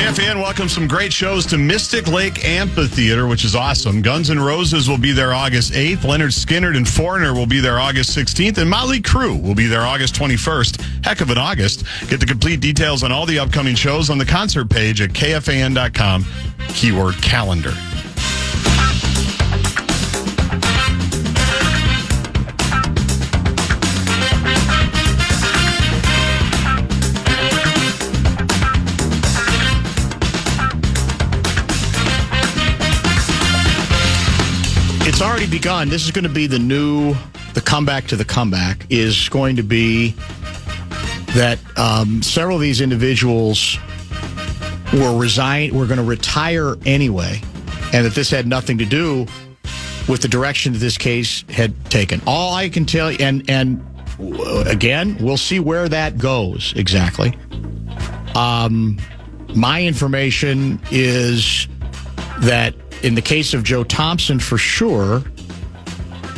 KFAN welcomes some great shows to Mystic Lake Amphitheater, which is awesome. Guns N' Roses will be there August 8th. Leonard Skinner and Foreigner will be there August 16th. And Motley Crue will be there August 21st. Heck of an August. Get the complete details on all the upcoming shows on the concert page at KFAN.com. Keyword calendar. It's already begun. This is going to be the comeback to the comeback is going to be that several of these individuals were going to retire anyway, and that this had nothing to do with the direction that this case had taken. All I can tell you, and again, we'll see where that goes exactly. My information is that in the case of Joe Thompson, for sure,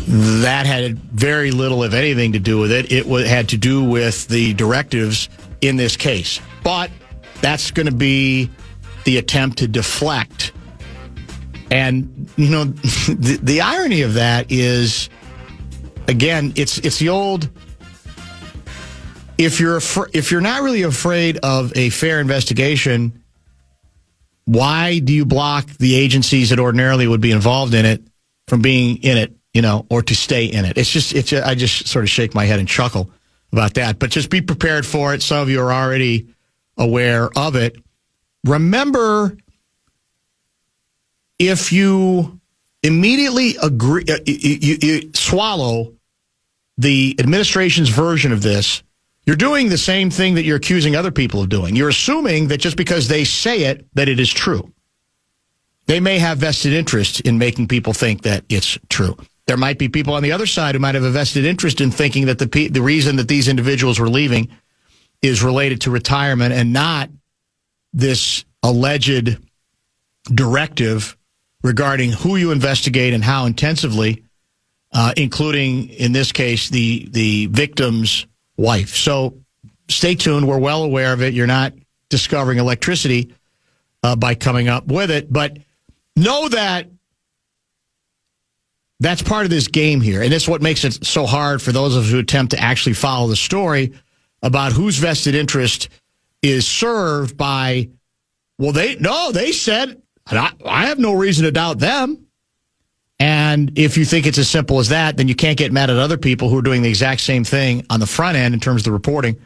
that had very little, if anything, to do with it. It had to do with the directives in this case. But that's going to be the attempt to deflect. And, you know, the irony of that is, again, it's the old, if you're not really afraid of a fair investigation, why do you block the agencies that ordinarily would be involved in it from being in it, you know, or to stay in it? I just sort of shake my head and chuckle about that. But just be prepared for it. Some of you are already aware of it. Remember, if you immediately agree, you swallow the administration's version of this, you're doing the same thing that you're accusing other people of doing. You're assuming that just because they say it, that it is true. They may have vested interest in making people think that it's true. There might be people on the other side who might have a vested interest in thinking that the reason that these individuals were leaving is related to retirement and not this alleged directive regarding who you investigate and how intensively, including, in this case, the victim's wife. So stay tuned. We're well aware of it. You're not discovering electricity by coming up with it. But know that that's part of this game here. And that's what makes it so hard for those of us who attempt to actually follow the story about whose vested interest is served by, well, they said, and I have no reason to doubt them. And if you think it's as simple as that, then you can't get mad at other people who are doing the exact same thing on the front end in terms of the reporting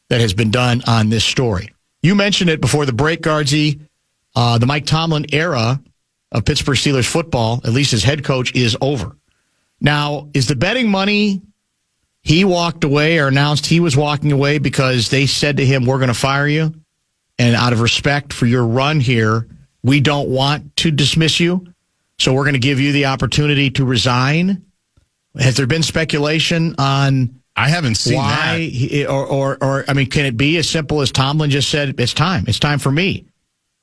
that has been done on this story. You mentioned it before the break, Guardsy. The Mike Tomlin era of Pittsburgh Steelers football, at least as head coach, is over. Now, is the betting money he walked away or announced he was walking away because they said to him, we're going to fire you, and out of respect for your run here, we don't want to dismiss you, so we're going to give you the opportunity to resign? Has there been speculation on I haven't seen why that. Or I mean, can it be as simple as Tomlin just said, it's time. It's time for me.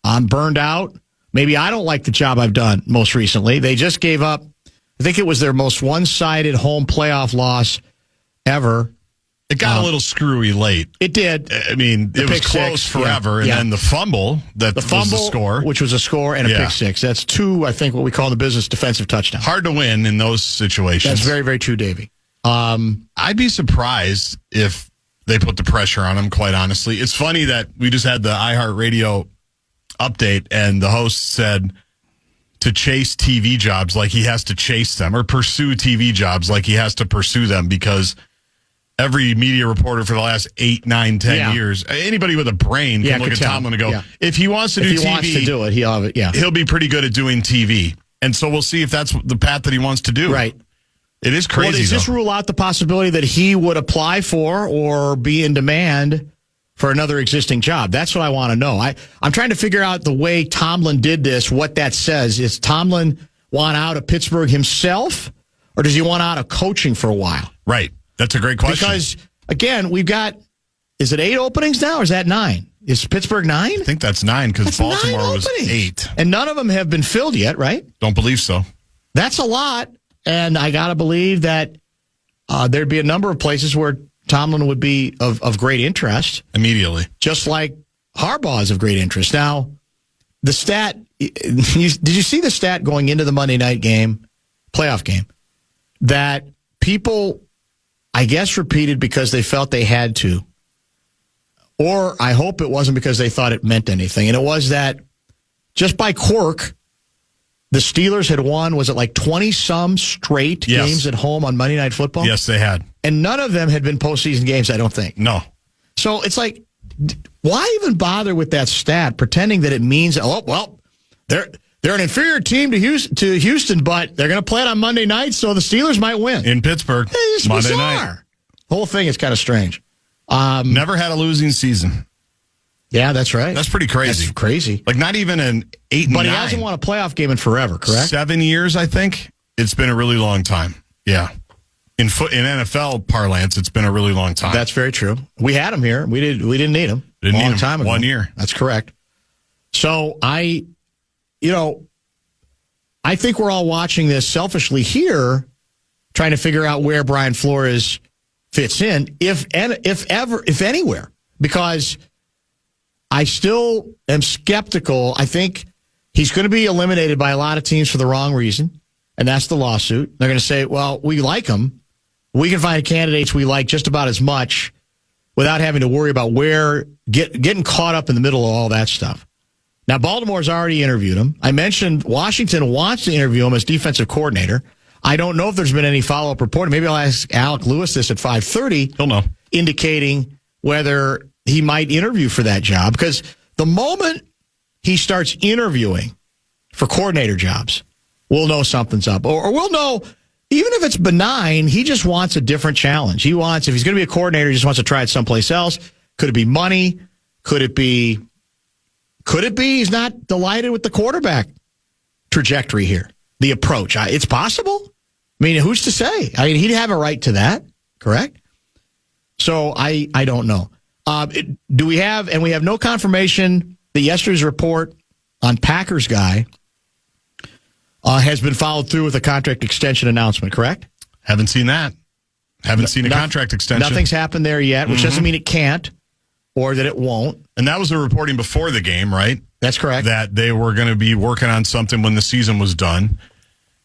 I'm burned out. Maybe I don't like the job I've done most recently. They just gave up, I think it was their most one-sided home playoff loss ever. It got a little screwy late. It did. I mean, it was close forever. And then the fumble, was the score. Which was a score, and a pick six. That's two, I think, what we call in the business defensive touchdowns. Hard to win in those situations. That's very, very true, Davey. I'd be surprised if they put the pressure on him, quite honestly. It's funny that we just had the iHeartRadio update, and the host said to chase TV jobs like he has to chase them, or pursue TV jobs like he has to pursue them, because every media reporter for the last 8, 9, 10 years, anybody with a brain can look at Tomlin and go, if he wants to do TV, wants to do it, he'll be pretty good at doing TV. And so we'll see if that's the path that he wants to do. Right. It is crazy. Well, does this rule out the possibility that he would apply for or be in demand for another existing job? That's what I want to know. I'm trying to figure out the way Tomlin did this, what that says. Is Tomlin want out of Pittsburgh himself, or does he want out of coaching for a while? Right. That's a great question. Because, again, we've got, is it 8 openings now, or is that 9? Is Pittsburgh 9? I think that's 9, because Baltimore was 8. And none of them have been filled yet, right? Don't believe so. That's a lot. And I got to believe that there'd be a number of places where Tomlin would be of great interest. Immediately. Just like Harbaugh is of great interest. Now, the stat, did you see the stat going into the Monday night game, playoff game, that people, I guess, repeated because they felt they had to, or I hope it wasn't because they thought it meant anything. And it was that just by quirk, the Steelers had won, was it like 20-some straight games at home on Monday Night Football? Yes, they had. And none of them had been postseason games, I don't think. No. So it's like, why even bother with that stat, pretending that it means, oh, well, they're an inferior team to Houston, but they're going to play it on Monday night, so the Steelers might win. In Pittsburgh, it's Monday bizarre. night. The whole thing is kind of strange. Never had a losing season. Yeah, that's right. That's pretty crazy. That's crazy. Like not even an 8 and 9. But he hasn't won a playoff game in forever, correct? 7 years, I think. It's been a really long time. Yeah. In NFL parlance, it's been a really long time. That's very true. We had him here. We didn't need him. Didn't a long need him. time ago. 1 year. That's correct. So I think we're all watching this selfishly here, trying to figure out where Brian Flores fits in, if anywhere, because I still am skeptical. I think he's going to be eliminated by a lot of teams for the wrong reason, and that's the lawsuit. They're going to say, well, we like him. We can find candidates we like just about as much without having to worry about getting caught up in the middle of all that stuff. Now, Baltimore's already interviewed him. I mentioned Washington wants to interview him as defensive coordinator. I don't know if there's been any follow-up reporting. Maybe I'll ask Alec Lewis this at 5:30. He'll know. Indicating whether he might interview for that job. Because the moment he starts interviewing for coordinator jobs, we'll know something's up. Or we'll know, even if it's benign, he just wants a different challenge. If he's going to be a coordinator, he just wants to try it someplace else. Could it be money? Could it be he's not delighted with the quarterback trajectory here? The approach. It's possible. I mean, who's to say? I mean, he'd have a right to that, correct? So I don't know. We have no confirmation that yesterday's report on Packers guy has been followed through with a contract extension announcement, correct? Haven't seen that. Haven't seen a contract extension. Nothing's happened there yet, which doesn't mean it can't or that it won't. And that was the reporting before the game, right? That's correct. That they were going to be working on something when the season was done.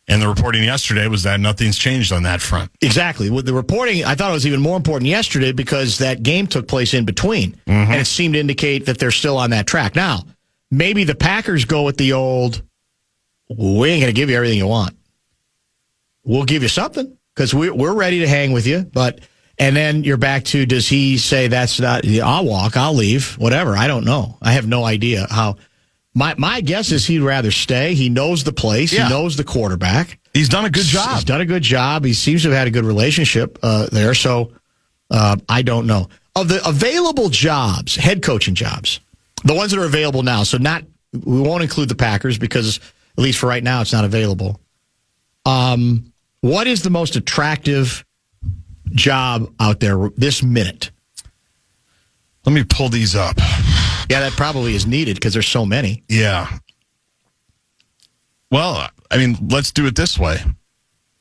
And the reporting yesterday was that nothing's changed on that front. Exactly. With the reporting, I thought it was even more important yesterday because that game took place in between. And it seemed to indicate that they're still on that track. Now, maybe the Packers go with the old, we ain't going to give you everything you want. We'll give you something because we're ready to hang with you. And then you're back to, does he say that's not, I'll walk, I'll leave, whatever. I don't know. I have no idea how. My guess is he'd rather stay. He knows the place. Yeah. He knows the quarterback. He's done a good job. He's done a good job. He seems to have had a good relationship there. So I don't know. Of the available jobs, head coaching jobs, the ones that are available now, we won't include the Packers because, at least for right now, it's not available. What is the most attractive job out there this minute? Let me pull these up. Yeah, that probably is needed because there's so many. Yeah. Well, I mean, let's do it this way.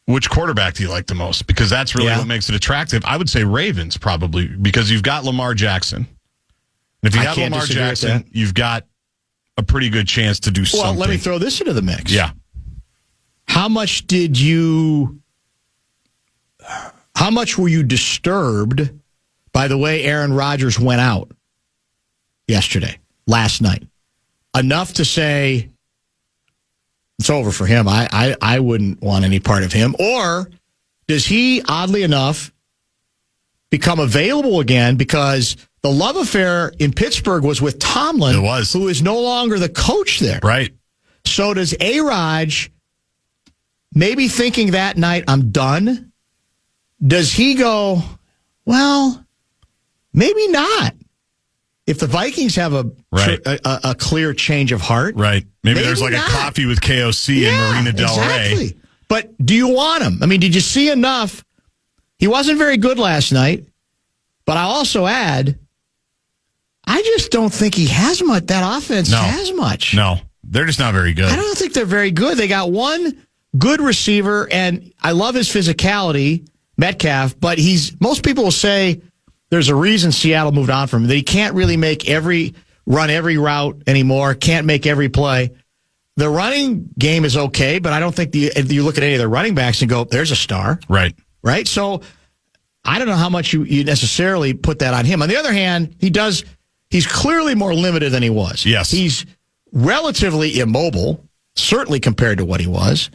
Which quarterback do you like the most? Because that's really what makes it attractive. I would say Ravens probably because you've got Lamar Jackson. And if you have Lamar Jackson, you've got a pretty good chance to do something. Well, let me throw this into the mix. Yeah. How much were you disturbed by the way Aaron Rodgers went out last night? Enough to say it's over for him. I wouldn't want any part of him. Or does he, oddly enough, become available again because the love affair in Pittsburgh was with Tomlin, it was, who is no longer the coach there. Right. So does A-Raj, maybe thinking that night, I'm done? Does he go, well, maybe not? If the Vikings have a clear change of heart. Right. Maybe there's like not. A coffee with KOC in Marina Del Rey. But do you want him? I mean, did you see enough? He wasn't very good last night. But I'll also add, I just don't think he has much. That offense has much. No, they're just not very good. I don't think they're very good. They got one good receiver, and I love his physicality, Metcalf, but most people will say there's a reason Seattle moved on from him, that he can't really make every run every route anymore, can't make every play. The running game is okay, but I don't think if you look at any of the running backs and go, there's a star. Right. Right? So I don't know how much you necessarily put that on him. On the other hand, he's clearly more limited than he was. Yes. He's relatively immobile, certainly compared to what he was.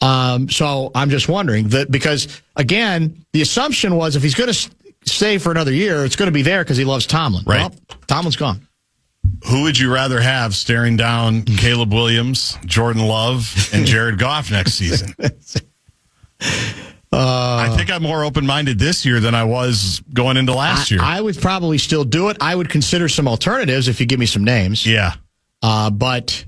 So I'm just wondering that because, again, the assumption was if he's going to stay for another year, it's going to be there because he loves Tomlin. Right. Well, Tomlin's gone. Who would you rather have staring down Caleb Williams, Jordan Love, and Jared Goff next season? I think I'm more open-minded this year than I was going into last year. I would probably still do it. I would consider some alternatives if you give me some names. Yeah. But,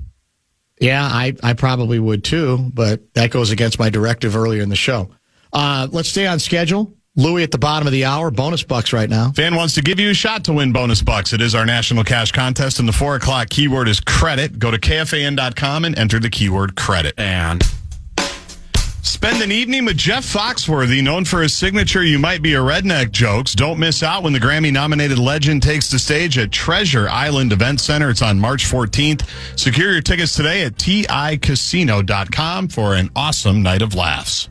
yeah, I probably would too, but that goes against my directive earlier in the show. Let's stay on schedule. Louie at the bottom of the hour, bonus bucks right now. Fan wants to give you a shot to win bonus bucks. It is our national cash contest, and the 4 o'clock keyword is credit. Go to KFAN.com and enter the keyword credit. And spend an evening with Jeff Foxworthy, known for his signature You Might Be a Redneck jokes. Don't miss out when the Grammy-nominated legend takes the stage at Treasure Island Event Center. It's on March 14th. Secure your tickets today at TICasino.com for an awesome night of laughs.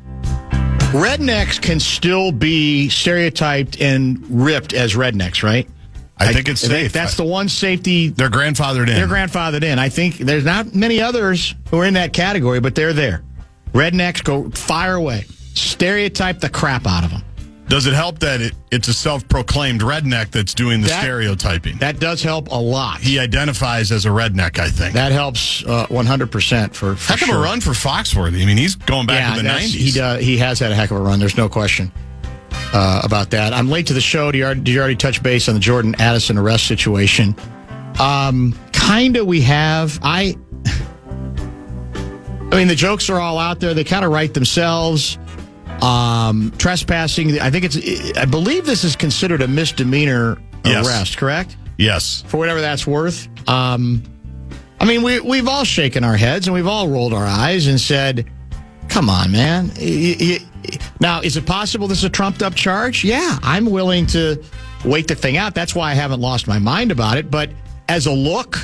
Rednecks can still be stereotyped and ripped as rednecks, right? I think it's safe. That's the one safety. They're grandfathered in. They're grandfathered in. I think there's not many others who are in that category, but they're there. Rednecks, go fire away. Stereotype the crap out of them. Does it help that it's a self-proclaimed redneck that's doing the stereotyping? That does help a lot. He identifies as a redneck, I think. That helps 100% for heck sure. of a run for Foxworthy. I mean, he's going back to the 90s. He has had a heck of a run. There's no question about that. I'm late to the show. Did you already touch base on the Jordan Addison arrest situation? Kind of we have. I mean, the jokes are all out there. They kind of write themselves. Trespassing, I believe this is considered a misdemeanor arrest, correct? Yes. For whatever that's worth. I mean, we've all shaken our heads and we've all rolled our eyes and said, come on, man. Now, is it possible this is a trumped-up charge? Yeah, I'm willing to wait the thing out. That's why I haven't lost my mind about it. But as a look,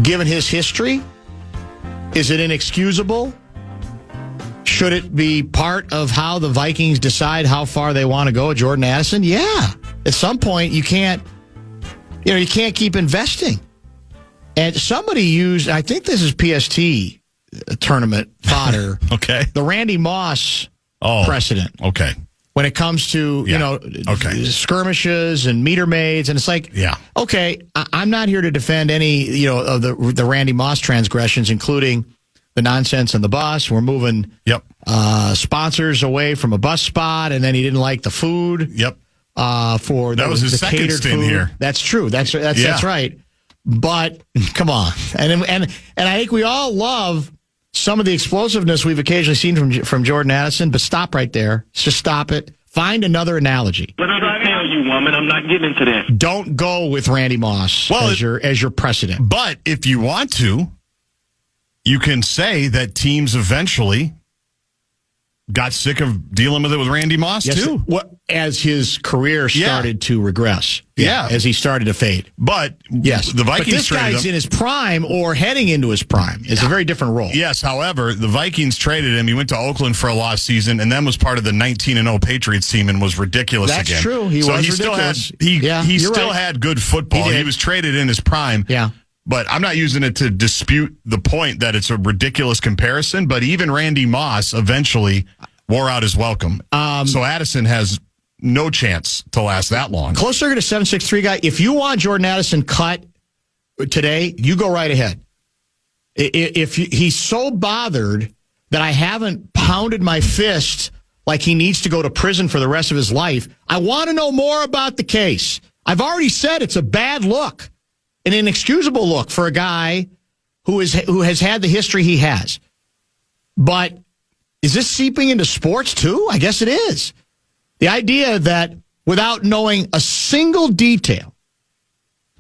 given his history, is it inexcusable? Should it be part of how the Vikings decide how far they want to go with Jordan Addison? Yeah. At some point, you can't keep investing. And somebody used, I think this is PST tournament fodder. Okay. The Randy Moss precedent. Okay. When it comes to, skirmishes and meter maids. And it's like, okay, I'm not here to defend any, of the Randy Moss transgressions, including the nonsense on the bus. We're moving sponsors away from a bus spot, and then he didn't like the food. Yep. For that was his second stint food. here. That's true. That's right. But come on, and I think we all love some of the explosiveness we've occasionally seen from Jordan Addison. But stop right there. Just stop it. Find another analogy. What did I tell you, woman? I'm not getting into that. Don't go with Randy Moss as your precedent. But if you want to, you can say that teams eventually got sick of dealing with it with Randy Moss, too. As his career started to regress. Yeah. As he started to fade. But the Vikings but this guy's in his prime or heading into his prime. It's a very different role. Yes, however, the Vikings traded him. He went to Oakland for a lost season and then was part of the 19-0 Patriots team and was ridiculous again. That's true. He was ridiculous. He still had good football. He was traded in his prime. Yeah. But I'm not using it to dispute the point that it's a ridiculous comparison, but even Randy Moss eventually wore out his welcome. So Addison has no chance to last that long. Closer to 763 guy. If you want Jordan Addison cut today, you go right ahead. If he's so bothered that I haven't pounded my fist like he needs to go to prison for the rest of his life, I want to know more about the case. I've already said it's a bad look. An inexcusable look for a guy who has had the history he has. But is this seeping into sports too? I guess it is. The idea that without knowing a single detail,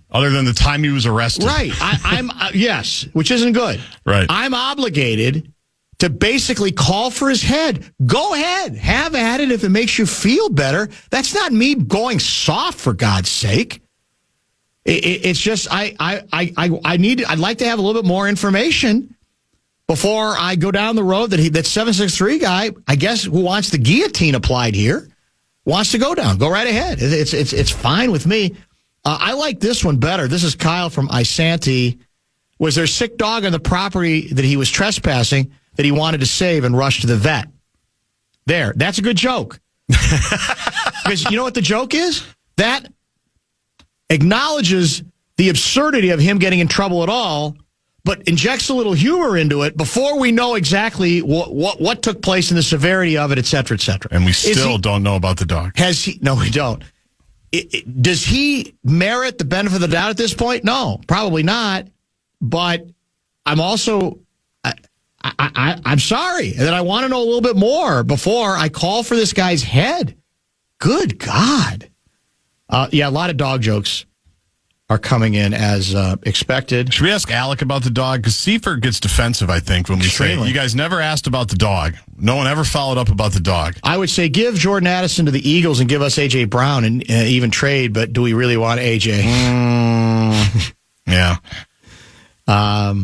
other than the time he was arrested, right? I'm yes, which isn't good. Right. I'm obligated to basically call for his head. Go ahead, have at it if it makes you feel better. That's not me going soft, for God's sake. It's just I'd like to have a little bit more information before I go down the road that 763 guy, I guess, who wants the guillotine applied here, wants to go down. Go right ahead. It's fine with me. I like this one better. This is Kyle from Isanti. Was there a sick dog on the property that he was trespassing that he wanted to save and rush to the vet? There. That's a good joke. Because you know what the joke is? That acknowledges the absurdity of him getting in trouble at all, but injects a little humor into it before we know exactly what took place and the severity of it, et cetera, et cetera. And we still don't know about the dog. No, we don't. Does he merit the benefit of the doubt at this point? No, probably not. But I'm also, I'm sorry that I want to know a little bit more before I call for this guy's head. Good God. Yeah, a lot of dog jokes are coming in as expected. Should we ask Alec about the dog? Because Seifert gets defensive, I think, when we say, you guys never asked about the dog. No one ever followed up about the dog. I would say give Jordan Addison to the Eagles and give us A.J. Brown and even trade, but do we really want A.J.? Yeah. I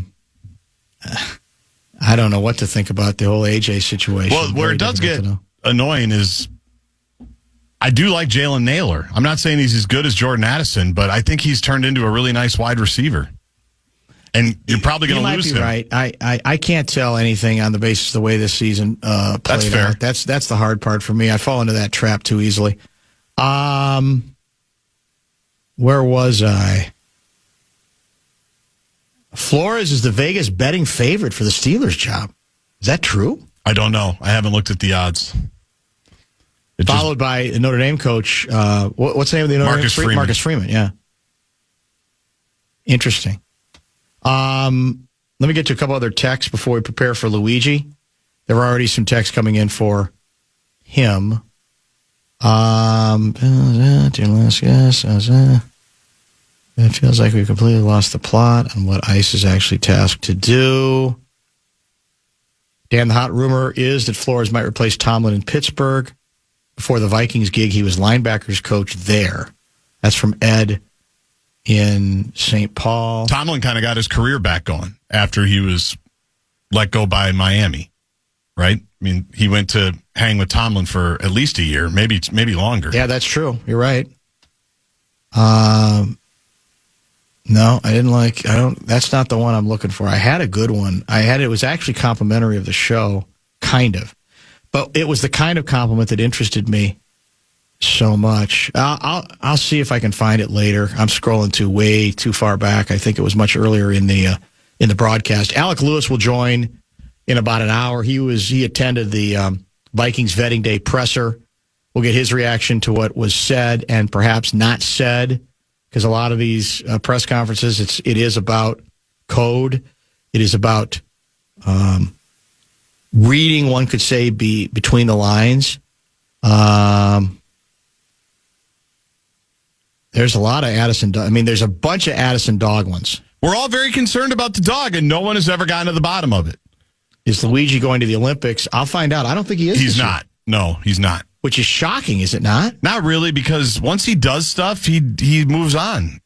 don't know what to think about the whole A.J. situation. Well, where it does get annoying is I do like Jalen Naylor. I'm not saying he's as good as Jordan Addison, but I think he's turned into a really nice wide receiver. And you're probably going to lose him. Right. I can't tell anything on the basis of the way this season played That's fair. out. That's the hard part for me. I fall into that trap too easily. Where was I? Flores is the Vegas betting favorite for the Steelers job. Is that true? I don't know. I haven't looked at the odds. Followed by a Notre Dame coach. What's the name of the Notre Dame? Freeman. Marcus Freeman, yeah. Interesting. Let me get to a couple other texts before we prepare for Luigi. There were already some texts coming in for him. It feels like we completely lost the plot on what ICE is actually tasked to do. Dan, the hot rumor is that Flores might replace Tomlin in Pittsburgh. Before the Vikings gig, he was linebackers coach there. That's from Ed in St. Paul. Tomlin kind of got his career back going after he was let go by Miami, right? I mean, he went to hang with Tomlin for at least a year, maybe longer. Yeah, that's true. You're right. No, that's not the one I'm looking for. I had a good one. It was actually complimentary of the show, kind of. But it was the kind of compliment that interested me so much. I'll see if I can find it later. I'm scrolling way too far back. I think it was much earlier in the broadcast. Alec Lewis will join in about an hour. He attended the Vikings vetting day presser. We'll get his reaction to what was said and perhaps not said, because a lot of these press conferences, it is about code. It is about reading, one could say, between the lines. There's a lot of Addison. There's a bunch of Addison dog ones. We're all very concerned about the dog, and no one has ever gotten to the bottom of it. Is Luigi going to the Olympics? I'll find out. I don't think he is. He's not. No, he's not. Which is shocking, is it not? Not really, because once he does stuff, he moves on.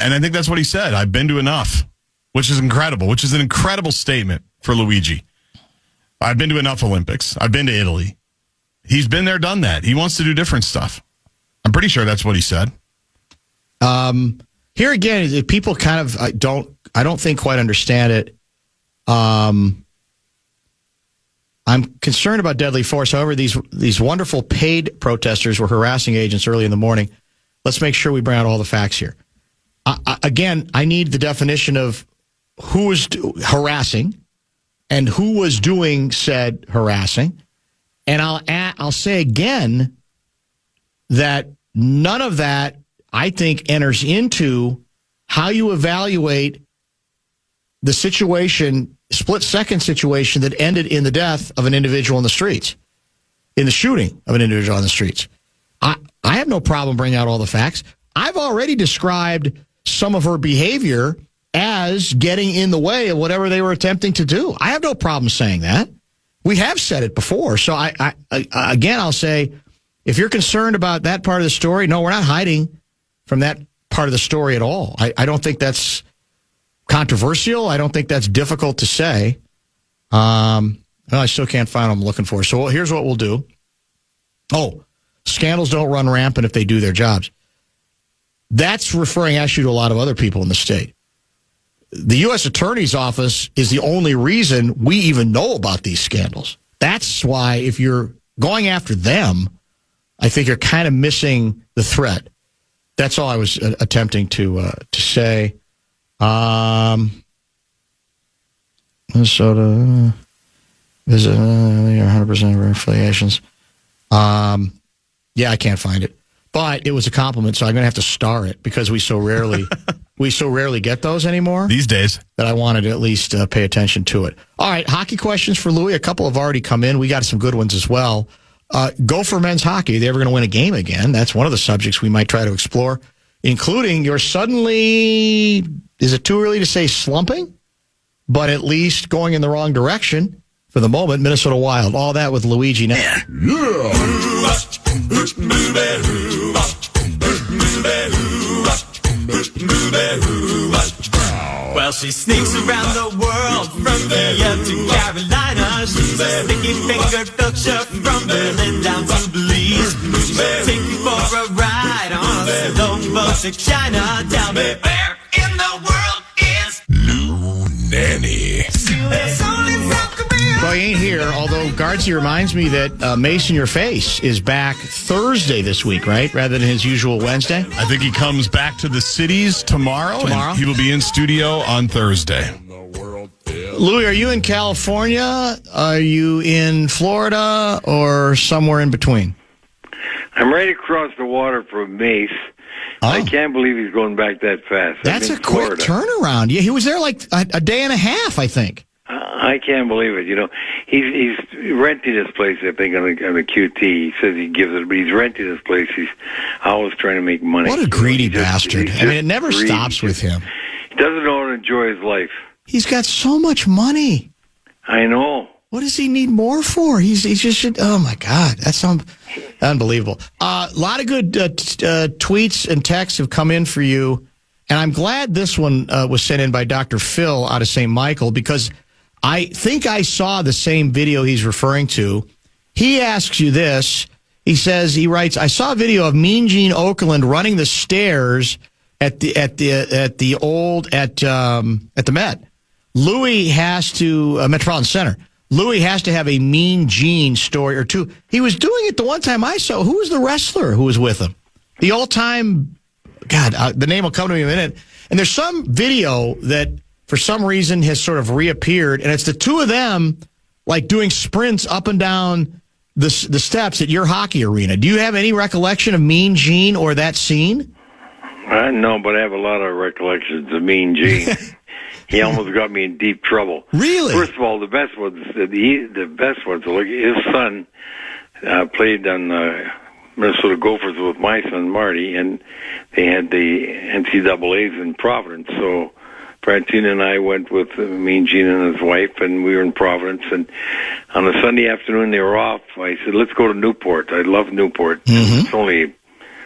And I think that's what he said. I've been to enough, which is incredible, which is an incredible statement for Luigi. I've been to enough Olympics. I've been to Italy. He's been there, done that. He wants to do different stuff. I'm pretty sure that's what he said. Here again, people kind of I don't think quite understand it. I'm concerned about deadly force. However, these wonderful paid protesters were harassing agents early in the morning. Let's make sure we bring out all the facts here. Again, I need the definition of who was harassing and who was doing said harassing. And I'll say again that none of that, I think, enters into how you evaluate the situation, split-second situation that ended in the death of an individual in the streets, in the shooting of an individual on the streets. I have no problem bringing out all the facts. I've already described some of her behavior as getting in the way of whatever they were attempting to do. I have no problem saying that. We have said it before. So again, I'll say, if you're concerned about that part of the story, no, we're not hiding from that part of the story at all. I don't think that's controversial. I don't think that's difficult to say. I still can't find what I'm looking for. So here's what we'll do. Oh, scandals don't run rampant if they do their jobs. That's referring actually to a lot of other people in the state. The U.S. Attorney's Office is the only reason we even know about these scandals. That's why if you're going after them, I think you're kind of missing the threat. That's all I was attempting to say. Minnesota is 100% of our affiliations. Yeah, I can't find it, but it was a compliment, so I'm going to have to star it because we so rarely get those anymore these days. That I wanted to at least pay attention to it. All right, hockey questions for Louis. A couple have already come in. We got some good ones as well. Gopher men's hockey. Are they ever going to win a game again? That's one of the subjects we might try to explore, including your suddenly, is it too early to say slumping? But at least going in the wrong direction for the moment, Minnesota Wild. All that with Luigi now. Well, she sneaks around the world from India to Carolina. She's a sticky-fingered filcher from Berlin down to Belize. She'll take you for a ride on a slow boat to China. Tell me, where in the world is Lou Nanne? Well, he ain't here, although Guardsy reminds me that Mason Your Face is back Thursday this week, right? Rather than his usual Wednesday? I think he comes back to the cities tomorrow. And he will be in studio on Thursday. Louis, are you in California? Are you in Florida or somewhere in between? I'm right across the water from Mace. Oh. I can't believe he's going back that fast. That's a quick turnaround. Yeah, he was there like a day and a half, I think. I can't believe it. You know, he's renting his place, I think, on a QT. He says he gives it, but he's renting his place. He's always trying to make money. What a greedy bastard. I mean, it never stops with him. He doesn't know how to enjoy his life. He's got so much money. I know. What does he need more for? He's just, oh, my God. That's unbelievable. A lot of good tweets and texts have come in for you, and I'm glad this one was sent in by Dr. Phil out of St. Michael because I think I saw the same video he's referring to. He asks you this. He writes, I saw a video of Mean Gene Okerlund running the stairs at the Met. Louis has to Metropolitan Center. Louis has to have a Mean Gene story or two. He was doing it the one time I saw. Who was the wrestler who was with him? The all-time, God, the name will come to me in a minute. And there's some video that for some reason has sort of reappeared, and it's the two of them like doing sprints up and down the steps at your hockey arena. Do you have any recollection of Mean Gene or that scene? No, but I have a lot of recollections of Mean Gene. He almost got me in deep trouble. Really? First of all, the best ones. Look, his son played on Minnesota Gophers with my son Marty, and they had the NCAAs in Providence. So Francina and I went with Mean Gene and his wife, and we were in Providence. And on a Sunday afternoon, they were off. I said, let's go to Newport. I love Newport. Mm-hmm. It's only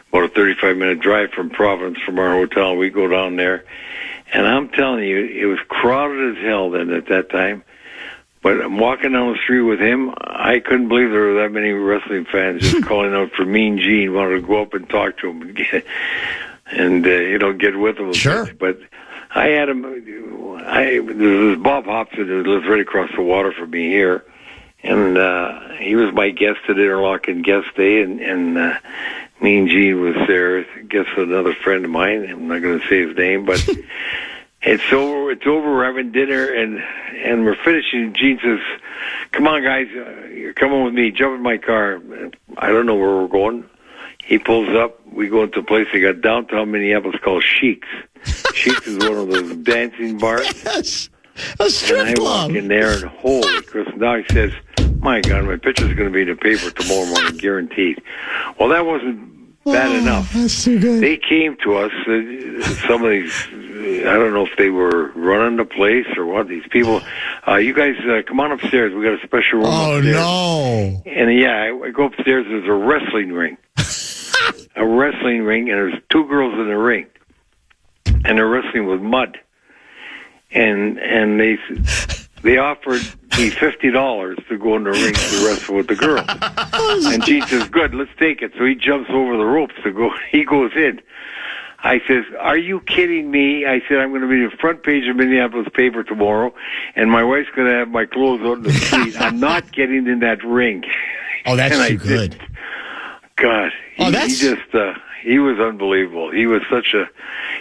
about a 35-minute drive from Providence from our hotel. We go down there. And I'm telling you, it was crowded as hell then at that time. But I'm walking down the street with him. I couldn't believe there were that many wrestling fans just calling out for Mean Gene, wanted to go up and talk to him and get with him. Sure. But I had him. There was Bob Hobson who lives right across the water from me here, and he was my guest at Interlochen Guest Day, and Mean Gene was there. I guess another friend of mine. I'm not going to say his name, but it's over. It's over. We're having dinner, and we're finishing. Gene says, "Come on, guys, you're coming with me. Jump in my car." I don't know where we're going. He pulls up. We go into a place they got downtown Minneapolis called Sheik's. Sheik's is one of those dancing bars. Yes, a strip club. And I walk in there, and holy Christ! Now he says, "My God, my picture's going to be in the paper tomorrow morning, guaranteed." Well, that wasn't bad enough. That's too good. They came to us. Some of these, I don't know if they were running the place or what. These people, you guys, come on upstairs. We got a special room. Oh upstairs. No! And yeah, I go upstairs. There's a wrestling ring, and there's two girls in the ring. and they're wrestling with mud. And they offered me $50 to go in the ring to wrestle with the girls. And Gene says, "Good, let's take it." So he jumps over the ropes to go. He goes in. I says, "Are you kidding me?" I said, "I'm going to be the front page of Minneapolis paper tomorrow, and my wife's going to have my clothes out in the street. I'm not getting in that ring." Oh, that's too good. God, he was unbelievable. He was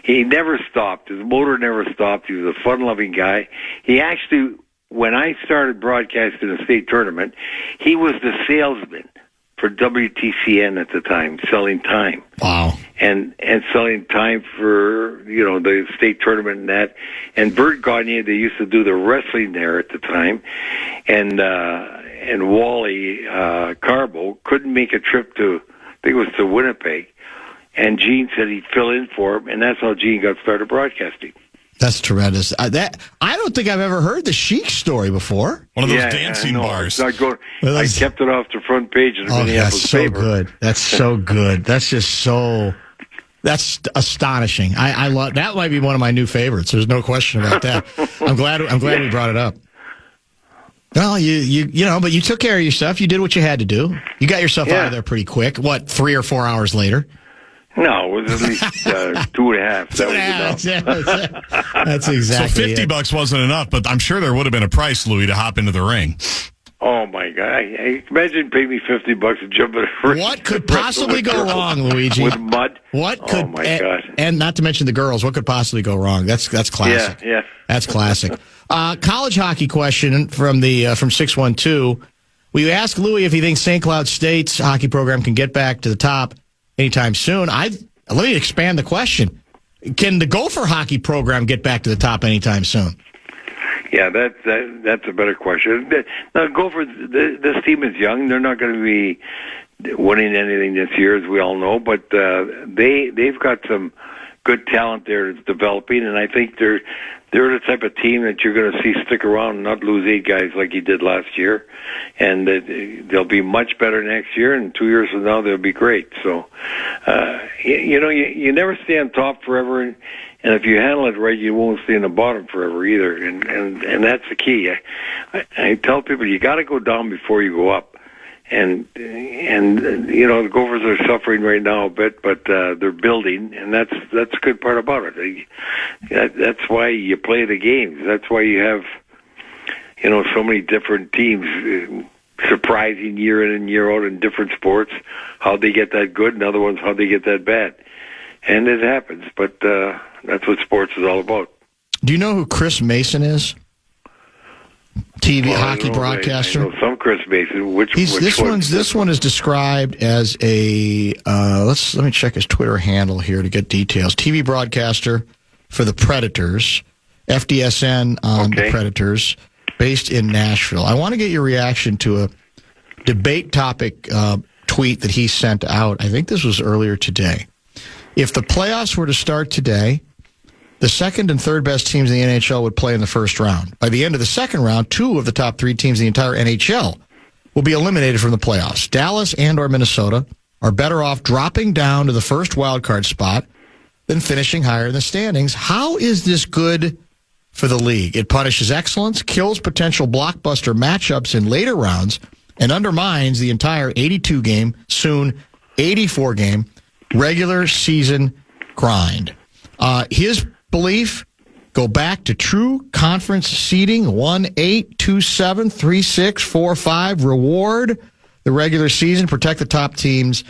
he never stopped. His motor never stopped. He was a fun-loving guy. He actually, when I started broadcasting a state tournament, he was the salesman for WTCN at the time, selling time. Wow. And selling time for, the state tournament and that. And Bert Gagne, they used to do the wrestling there at the time. And Wally Carbo couldn't make a trip to, I think it was to Winnipeg. And Gene said he'd fill in for him, and that's how Gene got started broadcasting. That's tremendous. I don't think I've ever heard the Chic story before. One of those dancing bars. I kept it off the front page of the Minneapolis paper. Good. That's so good. That's just so. That's astonishing. I love that. Might be one of my new favorites. There's no question about that. I'm glad we brought it up. Well, but you took care of yourself. You did what you had to do. You got yourself out of there pretty quick. What, 3 or 4 hours later? No, it was at least 2.5. That was enough. That's exactly so $50 wasn't enough, but I'm sure there would have been a price, Louis, to hop into the ring. Oh, my God. I imagine paying me $50 to jump in a ring. What could possibly go wrong, Luigi? With mud? Oh, my God. And not to mention the girls. What could possibly go wrong? That's classic. Yeah. That's classic. College hockey question from 612. We asked Louis if he thinks St. Cloud State's hockey program can get back to the top anytime soon. Let me expand the question. Can the Gopher hockey program get back to the top anytime soon? Yeah, that's a better question. Now, Gopher, this team is young. They're not going to be winning anything this year, as we all know, but they've got some good talent there that's developing, and I think they're the type of team that you're going to see stick around and not lose 8 guys like you did last year, and they'll be much better next year, and 2 years from now they'll be great. So, you never stay on top forever, and if you handle it right, you won't stay in the bottom forever either, and that's the key. I tell people you got to go down before you go up. And the Gophers are suffering right now a bit, but they're building, and that's a good part about it. That's why you play the games. That's why you have, so many different teams, surprising year in and year out in different sports, how they get that good, and other ones how they get that bad. And it happens, but that's what sports is all about. Do you know who Chris Mason is? Hockey broadcaster. I know some Chris Mason. This one is described as a let me check his Twitter handle here to get details. TV broadcaster for the Predators, FDSN on the Predators, based in Nashville. I want to get your reaction to a debate topic tweet that he sent out. I think this was earlier today. If the playoffs were to start today, the second and third best teams in the NHL would play in the first round. By the end of the second round, 2 of the top 3 teams in the entire NHL will be eliminated from the playoffs. Dallas and or Minnesota are better off dropping down to the first wildcard spot than finishing higher in the standings. How is this good for the league? It punishes excellence, kills potential blockbuster matchups in later rounds, and undermines the entire 82-game, soon 84-game, regular season grind. His belief, go back to true conference seeding, 1-8, 2-7, 3-6, 4-5, reward the regular season, protect the top teams,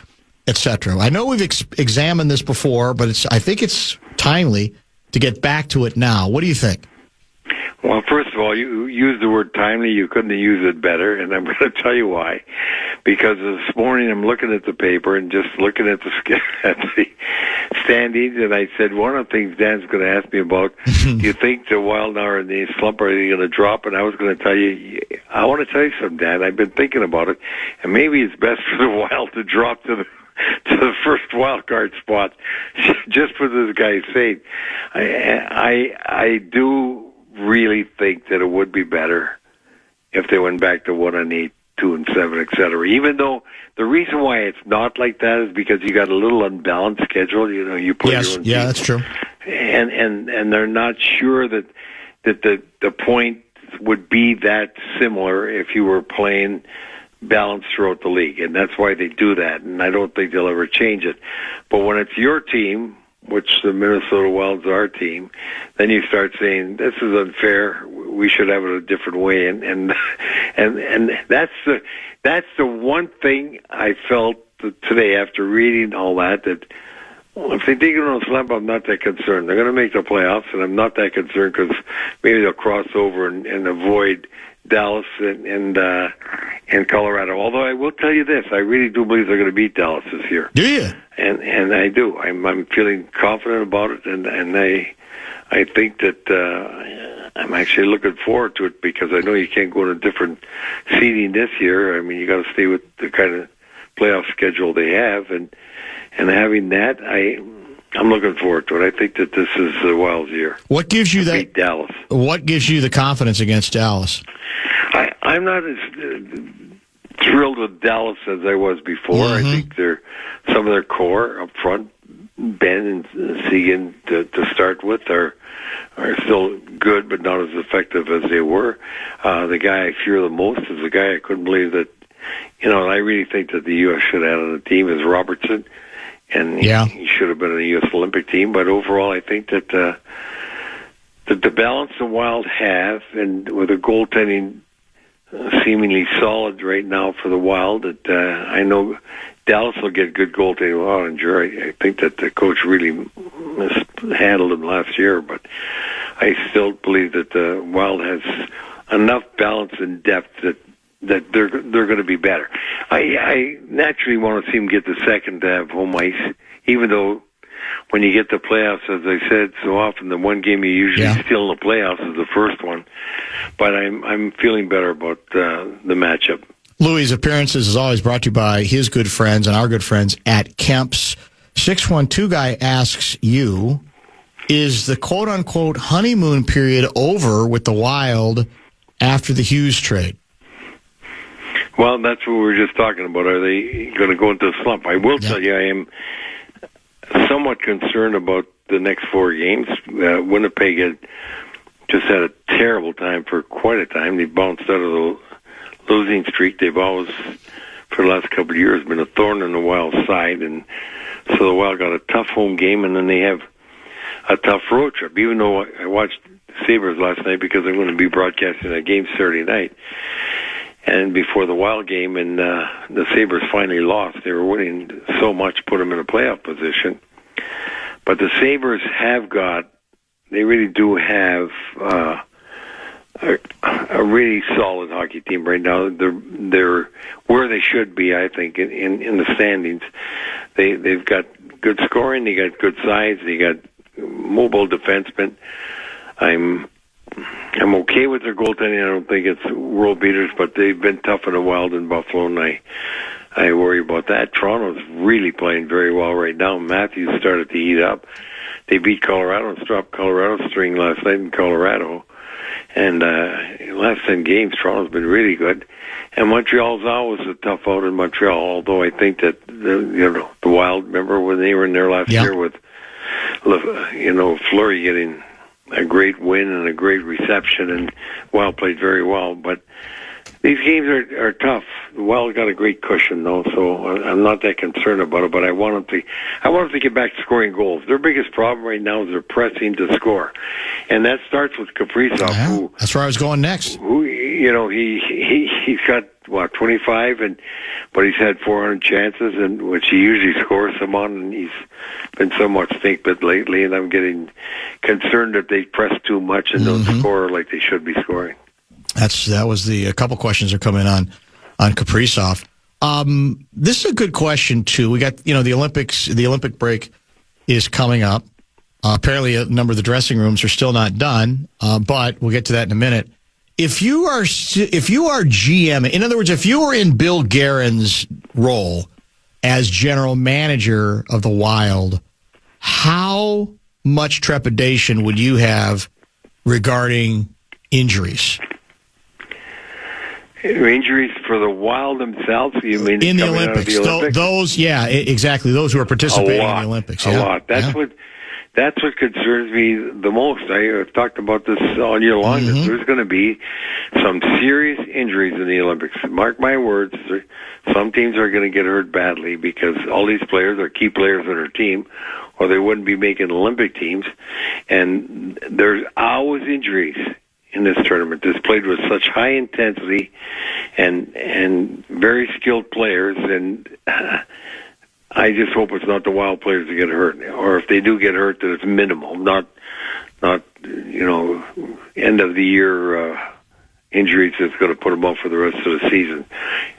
etc. I know we've examined this before, but I think it's timely to get back to it now. What do you think? Well, first of all, you used the word timely. You couldn't have used it better, and I'm going to tell you why. Because this morning I'm looking at the paper and just looking at the standings, and I said, one of the things Dan's going to ask me about, do you think the Wild now are in the slump, are they going to drop? And I was going to tell you, I want to tell you something, Dan. I've been thinking about it, and maybe it's best for the Wild to drop to the first wild card spot, just for this guy's sake. I do really think that it would be better if they went back to 1-8, 2-7, etc. Even though the reason why it's not like that is because you got a little unbalanced schedule. You know, you play your own team. That's true. And they're not sure that the point would be that similar if you were playing balanced throughout the league, and that's why they do that. And I don't think they'll ever change it. But when it's your team, which the Minnesota Wild's our team, then you start saying this is unfair. We should have it a different way. And that's the one thing I felt today after reading all that if they dig into a slump, I'm not that concerned. They're going to make the playoffs, and I'm not that concerned because maybe they'll cross over and avoid Dallas and Colorado. Although I will tell you this, I really do believe they're going to beat Dallas this year. Do you? And I do. I'm feeling confident about it, and I think that I'm actually looking forward to it because I know you can't go to a different seeding this year. I mean, you got to stay with the kind of playoff schedule they have, and having that, I'm looking forward to it. I think that this is the Wild's year. What gives you that? Beat Dallas. What gives you the confidence against Dallas? I'm not as thrilled with Dallas as I was before. I think some of their core up front, Ben and Seguin to start with, are still good, but not as effective as they were. The guy I fear the most is the guy I couldn't believe that. I really think that the U.S. should have on the team is Robertson, and he should have been on the U.S. Olympic team. But overall, I think that the balance the Wild have, and with the goaltending seemingly solid right now for the Wild, that I know Dallas will get good goaltending. Well, and I think that the coach really mishandled him last year, but I still believe that the Wild has enough balance and depth that they're going to be better. I naturally want to see them get the second to have home ice, even though when you get the playoffs, as I said so often, the one game you usually steal in the playoffs is the first one. But I'm feeling better about the matchup. Louis' appearances is always brought to you by his good friends and our good friends at Kemp's. 612 guy asks you, is the quote-unquote honeymoon period over with the Wild after the Hughes trade? Well, that's what we were just talking about. Are they going to go into a slump? I will tell you, I am somewhat concerned about the next 4 games. Winnipeg just had a terrible time for quite a time. They bounced out of the losing streak. They've always, for the last couple of years, been a thorn in the Wild's side. And so the Wild got a tough home game, and then they have a tough road trip. Even though I watched Sabres last night because I'm going to be broadcasting that game Saturday night. And before the Wild game, and the Sabres finally lost. They were winning so much, put them in a playoff position. But the Sabres they really do have a really solid hockey team right now. They're where they should be, I think, in the standings. They've got good scoring, they got good size, they got mobile defensemen. I'm okay with their goaltending. I don't think it's world beaters, but they've been tough in the Wild in Buffalo, and I worry about that. Toronto's really playing very well right now. Matthews started to heat up. They beat Colorado and dropped Colorado's string last night in Colorado. And last 10 games, Toronto's been really good. And Montreal's always a tough out in Montreal, although I think that the Wild, remember when they were in there last year with Fleury getting a great win and a great reception, and Wild played very well. But these games are tough. The Wild got a great cushion, though, so I'm not that concerned about it. But I want them to get back to scoring goals. Their biggest problem right now is they're pressing to score, and that starts with Kaprizov. Yeah, that's where I was going next. Who he's got 25, but he's had 400 chances, and which he usually scores some on, and he's been somewhat stink-bit lately, and I'm getting concerned that they press too much and don't score like they should be scoring. That was a couple questions are coming on Kaprizov. This is a good question too. We got the Olympics. The Olympic break is coming up. Apparently, a number of the dressing rooms are still not done, but we'll get to that in a minute. If you are GM, in other words, if you were in Bill Guerin's role as general manager of the Wild, how much trepidation would you have regarding injuries? Injuries for the Wild themselves, you mean? In the coming out of Olympics. the Olympics? Those, yeah, exactly. Those who are participating in the Olympics. A Yeah. lot. That's what concerns me the most. I've talked about this all year long. That there's going to be some serious injuries in the Olympics. Mark my words. Some teams are going to get hurt badly because all these players are key players on their team, or they wouldn't be making Olympic teams. And there's always injuries in this tournament. It's played with such high intensity and very skilled players, and I just hope it's not the Wild players that get hurt, or if they do get hurt, that it's minimal, not end of the year injuries that's going to put them up for the rest of the season.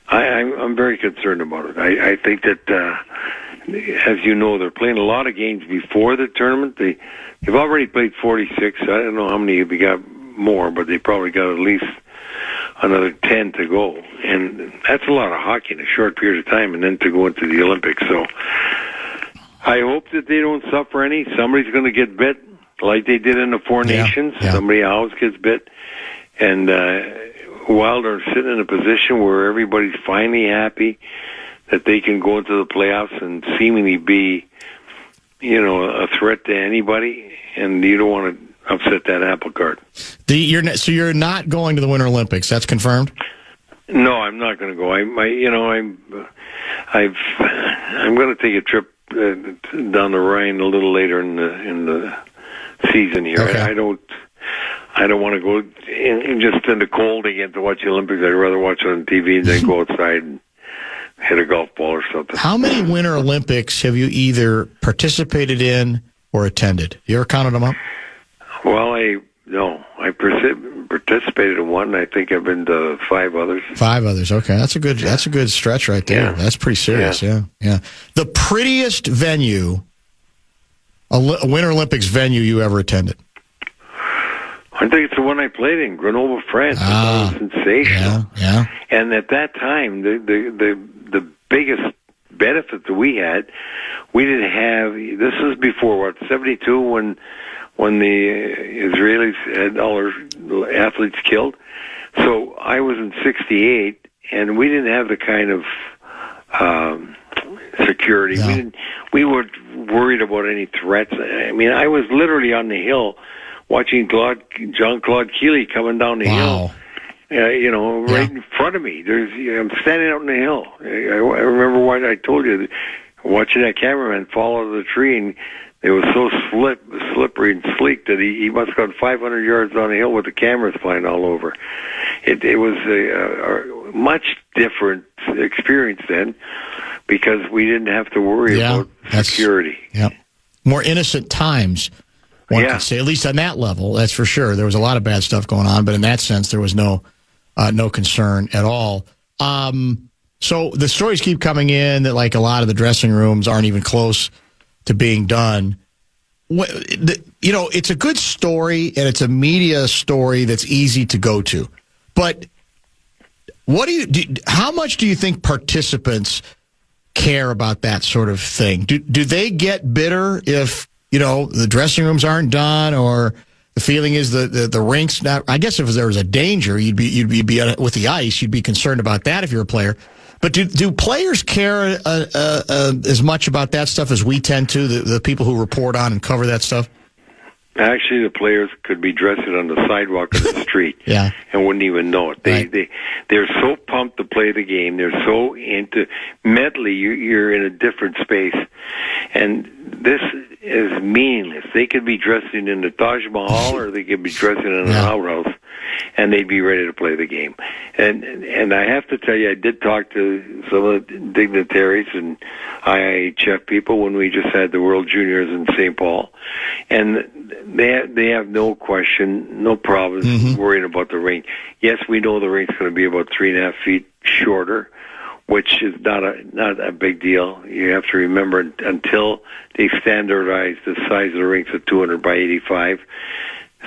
I'm very concerned about it. I think that, as you know, they're playing a lot of games before the tournament. They've already played 46. I don't know how many they got more, but they probably got at least another 10 to go. And that's a lot of hockey in a short period of time, and then to go into the Olympics. So I hope that they don't suffer any. Somebody's going to get bit, like they did in the Four Nations. Yeah. Somebody always gets bit. And Wild are sitting in a position where everybody's finally happy that they can go into the playoffs and seemingly be, a threat to anybody, and you don't want to upset that apple cart. So you're not going to the Winter Olympics. That's confirmed? No, I'm not going to go. I'm going to take a trip down the Rhine a little later in the season here. Okay. I don't want to go in just in the cold again to watch the Olympics. I'd rather watch it on TV than go outside and hit a golf ball or something. How many Winter Olympics have you either participated in or attended? You ever counted them up? Well, I participated in one. I think I've been to 5 others. 5 others. Okay, that's a good stretch right there. Yeah. That's pretty serious. Yeah. The prettiest venue, a Winter Olympics venue you ever attended? I think it's the one I played in, Grenoble, France. It was sensational. Yeah. And at that time, the biggest benefit that we had, we didn't have. This was before 72 when the Israelis had all their athletes killed. So I was in 68, and we didn't have the kind of security. No. We weren't worried about any threats. I mean, I was literally on the hill watching Jean-Claude Keely coming down the hill. Right in front of me. I'm standing out on the hill. I remember what I told you, watching that cameraman fall out of the tree, and it was so slippery and sleek that he must have gone 500 yards down the hill with the cameras flying all over. It was a much different experience then because we didn't have to worry about security. Yeah. More innocent times, one could say, at least on that level, that's for sure. There was a lot of bad stuff going on, but in that sense, there was no concern at all. So the stories keep coming in that like a lot of the dressing rooms aren't even close to being done. It's a good story and it's a media story that's easy to go to. But how much do you think participants care about that sort of thing? Do they get bitter if, the dressing rooms aren't done, or the feeling is the rink's not? I guess if there was a danger, you'd be with the ice, you'd be concerned about that if you're a player. But do players care as much about that stuff as we tend to, the people who report on and cover that stuff? Actually, the players could be dressing on the sidewalk of the street and wouldn't even know it. They're so pumped to play the game. They're so into mentally. You're in a different space, and this is meaningless. They could be dressing in the Taj Mahal, or they could be dressing in an outhouse, and they'd be ready to play the game. And I have to tell you, I did talk to some of the dignitaries and IIHF people when we just had the World Juniors in St. Paul, and they have no question, no problem worrying about the rink. Yes, we know the rink's going to be about 3.5 feet shorter, which is not a big deal. You have to remember, until they standardize the size of the rinks at 200 by 85.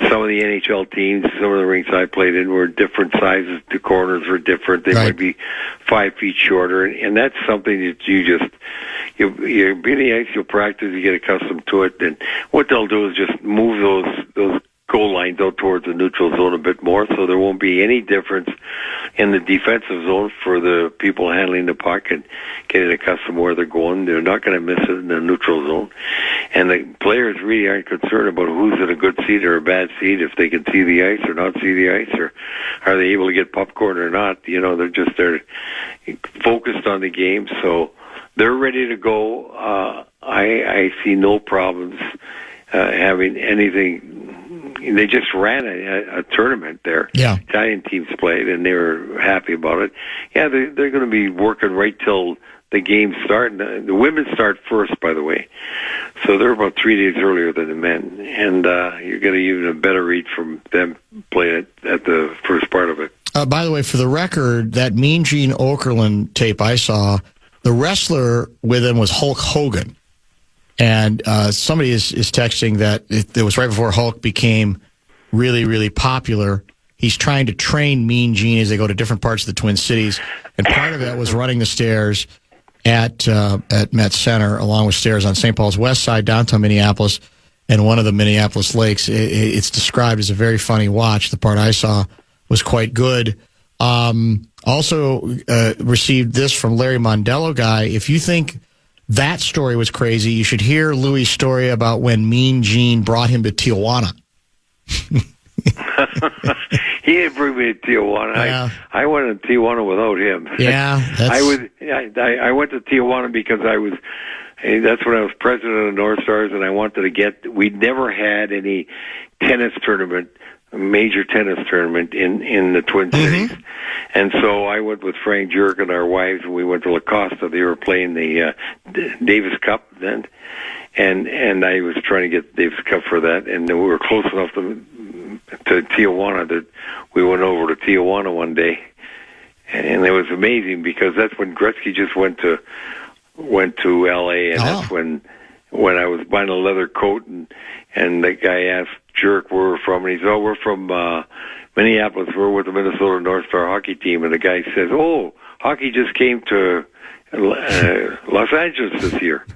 Some of the NHL teams, some of the rinks I played in were different sizes. The corners were different. They might be 5 feet shorter, and that's something that you're in the ice, you'll practice, you get accustomed to it. And what they'll do is just move those goal lines out towards the neutral zone a bit more, so there won't be any difference in the defensive zone for the people handling the puck and getting accustomed where they're going. They're not going to miss it in the neutral zone. And the players really aren't concerned about who's in a good seat or a bad seat, if they can see the ice or not see the ice, or are they able to get popcorn or not. They're focused on the game, so they're ready to go. I see no problems having anything. They just ran a tournament there. Yeah. Italian teams played, and they were happy about it. Yeah, they're going to be working right till the games start. And the women start first, by the way. So they're about 3 days earlier than the men. And you're getting even a better read from them playing at the first part of it. By the way, for the record, that Mean Gene Okerlund tape I saw, the wrestler with him was Hulk Hogan. And somebody is texting that it was right before Hulk became really, really popular. He's trying to train Mean Gene as they go to different parts of the Twin Cities. And part of that was running the stairs at Met Center, along with stairs on St. Paul's West Side, downtown Minneapolis, and one of the Minneapolis lakes. It's described as a very funny watch. The part I saw was quite good. Also received this from Larry Mondello guy. If you think that story was crazy, you should hear Louis' story about when Mean Gene brought him to Tijuana. He didn't bring me to Tijuana. Yeah. I went to Tijuana without him. Yeah, I went to Tijuana because that's when I was president of the North Stars, and I wanted to get. We'd never had any tennis tournament, major tennis tournament in the Twin Cities. And so I went with Frank Jurk and our wives, and we went to La Costa. They were playing the Davis Cup then, and I was trying to get the Davis Cup for that, and we were close enough to Tijuana that we went over to Tijuana one day, and it was amazing because that's when Gretzky just went to L.A., and that's when I was buying a leather coat, and the guy asked Jurk where we're from, and he said, "Oh, we're from Minneapolis. We're with the Minnesota North Star hockey team." And the guy says, "Oh, hockey just came to Los Angeles this year."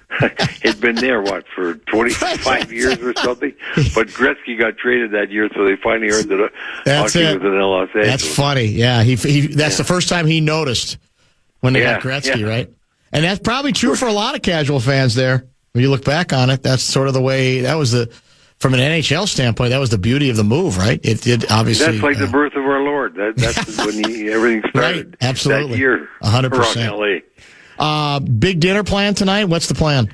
It'd been there, for 25 years or something? But Gretzky got traded that year, so they finally heard that hockey was in Los Angeles. That's funny. Yeah, that's the first time he noticed when they got Gretzky, right? And that's probably true for a lot of casual fans there. When you look back on it, that's sort of the way, from an NHL standpoint, that was the beauty of the move, right? It did obviously. That's like the birth of our Lord. That's when everything started. Right, absolutely. That year. 100%. LA. Big dinner plan tonight? What's the plan?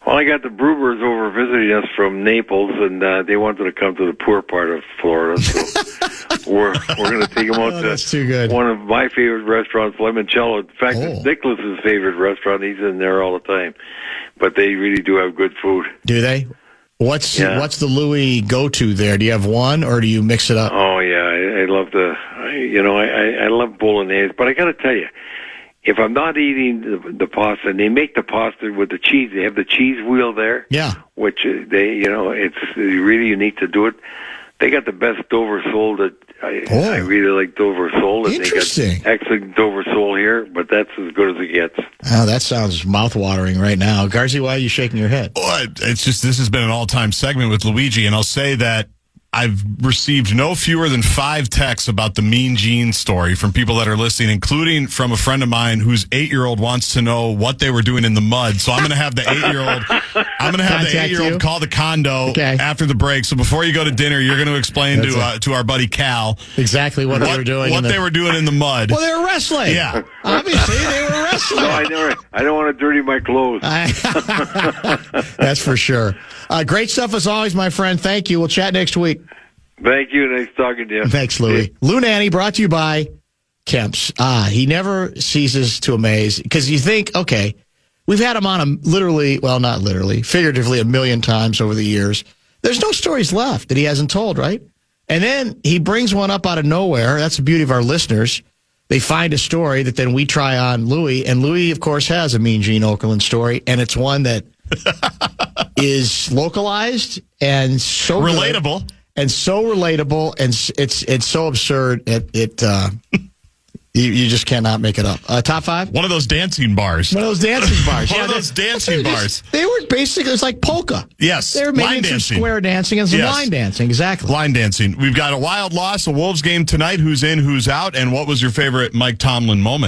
Well, I got the Brewers over visiting us from Naples, and they wanted to come to the poor part of Florida. So we're going to take them out to one of my favorite restaurants, Limoncello. In fact, it's Nicholas's favorite restaurant. He's in there all the time. But they really do have good food. Do they? What's the Louis go-to there? Do you have one, or do you mix it up? Oh yeah, I love I love bolognese. But I got to tell you, if I'm not eating the pasta, and they make the pasta with the cheese, they have the cheese wheel there. Yeah, which it's really unique to do it. They got the best Dover sole that I really like Dover sole. Interesting. They got excellent Dover sole here, but that's as good as it gets. Oh, that sounds mouth-watering right now. Garzi, why are you shaking your head? Well, it's just, this has been an all-time segment with Luigi, and I'll say that I've received no fewer than 5 texts about the Mean Gene story from people that are listening, including from a friend of mine whose 8-year-old wants to know what they were doing in the mud. So I'm going to have the 8-year-old call the condo after the break. So before you go to dinner, you're going to explain to our buddy Cal exactly what they were doing. What they were doing in the mud. Well, they were wrestling. Yeah, obviously they were wrestling. No, I don't want to dirty my clothes. That's for sure. Great stuff as always, my friend. Thank you. We'll chat next week. Thank you. Nice talking to you. Thanks, Louie. Lou Nanne, brought to you by Kemp's. He never ceases to amaze, because you think, okay, we've had him on figuratively 1 million times over the years. There's no stories left that he hasn't told, right? And then he brings one up out of nowhere. That's the beauty of our listeners. They find a story that then we try on Louie, and Louie, of course, has a Mean Gene Okerlund story, and it's one that is localized and so relatable. Good, and so relatable, and it's so absurd. You just cannot make it up. Top 5? One of those dancing bars. One of those dancing bars. One of those dancing bars. They were basically, it's like polka. Yes. They were line making some dancing. square dancing and some Yes. line dancing. Exactly. Line dancing. We've got a wild loss, a Wolves game tonight. Who's in, who's out, and what was your favorite Mike Tomlin moment?